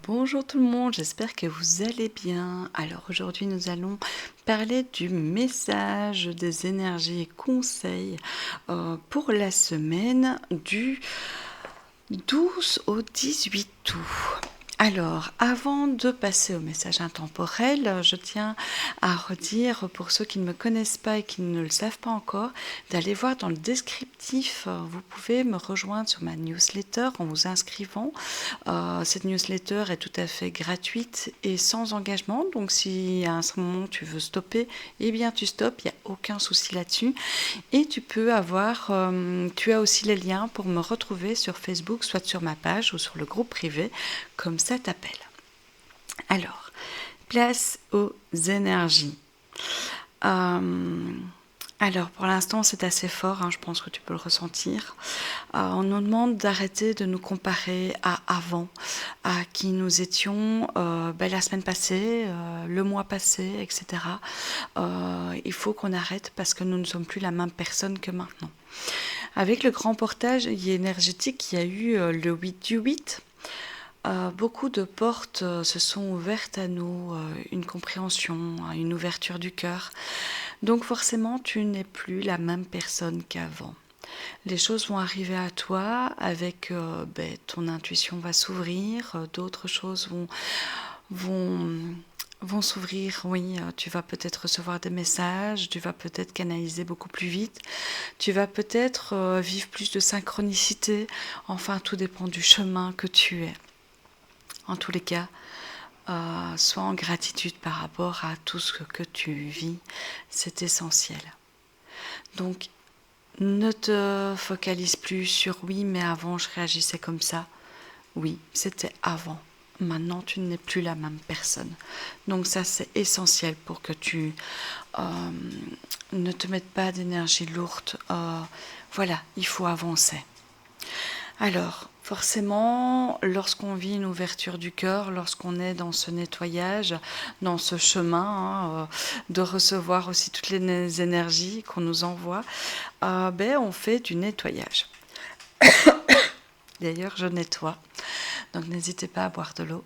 Bonjour tout le monde, j'espère que vous allez bien. Alors aujourd'hui nous allons parler du message des énergies et conseils pour la semaine du 12 au 18 août. Alors, avant de passer au message intemporel, je tiens à redire pour ceux qui ne me connaissent pas et qui ne le savent pas encore, d'aller voir dans le descriptif. Vous pouvez me rejoindre sur ma newsletter en vous inscrivant. Cette newsletter est tout à fait gratuite et sans engagement. Donc, si à un moment tu veux stopper, eh bien tu stoppes, il n'y a aucun souci là-dessus. Et tu as aussi les liens pour me retrouver sur Facebook, soit sur ma page ou sur le groupe privé, comme ça t'appelle. Alors, place aux énergies. Alors, pour l'instant, c'est assez fort, je pense que tu peux le ressentir. On nous demande d'arrêter de nous comparer à avant, à qui nous étions la semaine passée, le mois passé, etc. Il faut qu'on arrête parce que nous ne sommes plus la même personne que maintenant. Avec le grand portage énergétique qu'il y a eu le 8 du 8, beaucoup de portes se sont ouvertes à nous, une compréhension, une ouverture du cœur. Donc forcément, tu n'es plus la même personne qu'avant. Les choses vont arriver à toi avec ton intuition va s'ouvrir, d'autres choses vont s'ouvrir, oui, tu vas peut-être recevoir des messages, tu vas peut-être canaliser beaucoup plus vite, tu vas peut-être vivre plus de synchronicité, enfin tout dépend du chemin que tu es. En tous les cas, sois en gratitude par rapport à tout ce que tu vis, c'est essentiel. Donc, ne te focalise plus sur oui, mais avant je réagissais comme ça. Oui, c'était avant. Maintenant, tu n'es plus la même personne. Donc ça, c'est essentiel pour que tu ne te mettes pas d'énergie lourde. Voilà, il faut avancer. Alors, forcément, lorsqu'on vit une ouverture du cœur, lorsqu'on est dans ce nettoyage, dans ce chemin, de recevoir aussi toutes les énergies qu'on nous envoie, on fait du nettoyage. D'ailleurs, je nettoie, donc n'hésitez pas à boire de l'eau.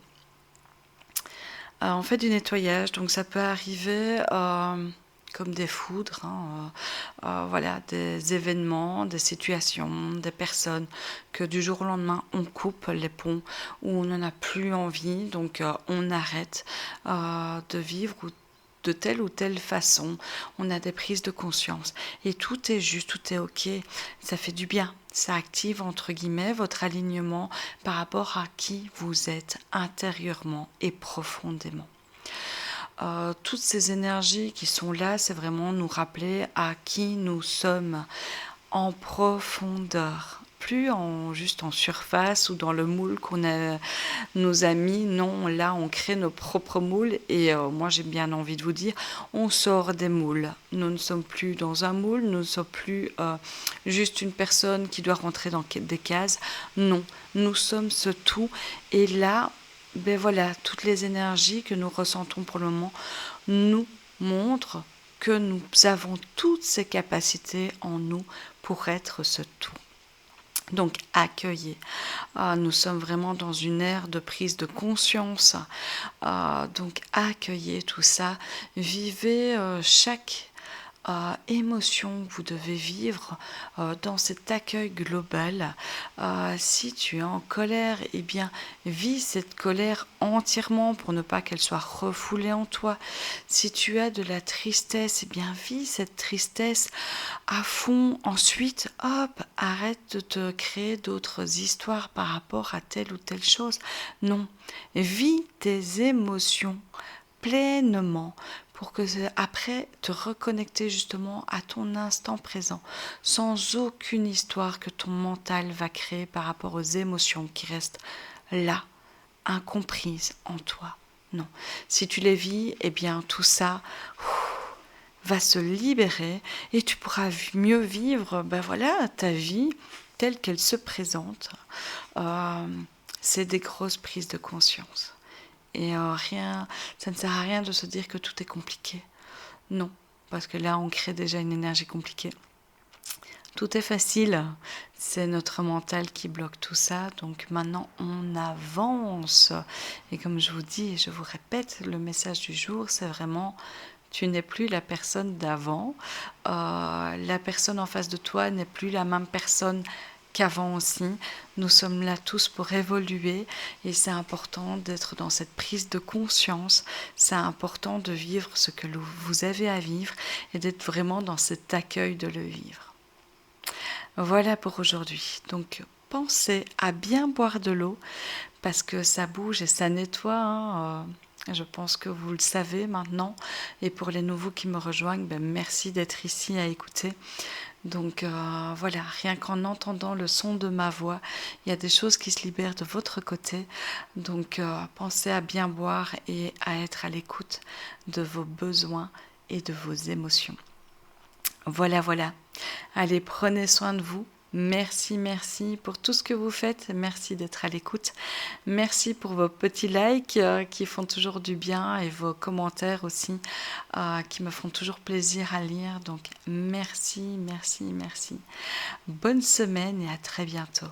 On fait du nettoyage, donc ça peut arriver comme des foudres, voilà, des événements, des situations, des personnes que du jour au lendemain on coupe les ponts, où on n'en a plus envie, donc on arrête de vivre de telle ou telle façon, on a des prises de conscience et tout est juste, tout est ok, ça fait du bien, ça active entre guillemets votre alignement par rapport à qui vous êtes intérieurement et profondément. Toutes ces énergies qui sont là, c'est vraiment nous rappeler à qui nous sommes en profondeur, plus juste en surface ou dans le moule qu'on nous a mis. Non, là on crée nos propres moules et moi j'ai bien envie de vous dire, on sort des moules. Nous ne sommes plus dans un moule, nous ne sommes plus juste une personne qui doit rentrer dans des cases. Non, nous sommes ce tout et là, voilà, toutes les énergies que nous ressentons pour le moment nous montrent que nous avons toutes ces capacités en nous pour être ce tout. Donc accueillez. Nous sommes vraiment dans une ère de prise de conscience. Donc accueillez tout ça. Vivez chaque émotion que vous devez vivre dans cet accueil global. Si tu es en colère, eh bien, vis cette colère entièrement pour ne pas qu'elle soit refoulée en toi. Si tu as de la tristesse, eh bien, vis cette tristesse à fond. Ensuite, hop, arrête de te créer d'autres histoires par rapport à telle ou telle chose. Non, vis tes émotions pleinement pour que après te reconnecter justement à ton instant présent sans aucune histoire que ton mental va créer par rapport aux émotions qui restent là, incomprises en toi. Non, si tu les vis, eh bien tout ça va se libérer et tu pourras mieux vivre ta vie telle qu'elle se présente. C'est des grosses prises de conscience. Et ça ne sert à rien de se dire que tout est compliqué. Non, parce que là, on crée déjà une énergie compliquée. Tout est facile, c'est notre mental qui bloque tout ça. Donc maintenant, on avance. Et comme je vous dis et je vous répète, le message du jour, c'est vraiment, tu n'es plus la personne d'avant. La personne en face de toi n'est plus la même personne qu'avant aussi. Nous sommes là tous pour évoluer et c'est important d'être dans cette prise de conscience. C'est important de vivre ce que vous avez à vivre et d'être vraiment dans cet accueil de le vivre. Voilà pour aujourd'hui. Donc pensez à bien boire de l'eau parce que ça bouge et ça nettoie. Je pense que vous le savez maintenant. Et pour les nouveaux qui me rejoignent, merci d'être ici à écouter. Donc voilà, rien qu'en entendant le son de ma voix, il y a des choses qui se libèrent de votre côté. Donc pensez à bien boire et à être à l'écoute de vos besoins et de vos émotions. Voilà, voilà. Allez, prenez soin de vous. Merci, merci pour tout ce que vous faites. Merci d'être à l'écoute. Merci pour vos petits likes qui font toujours du bien et vos commentaires aussi qui me font toujours plaisir à lire. Donc merci, merci, merci. Bonne semaine et à très bientôt.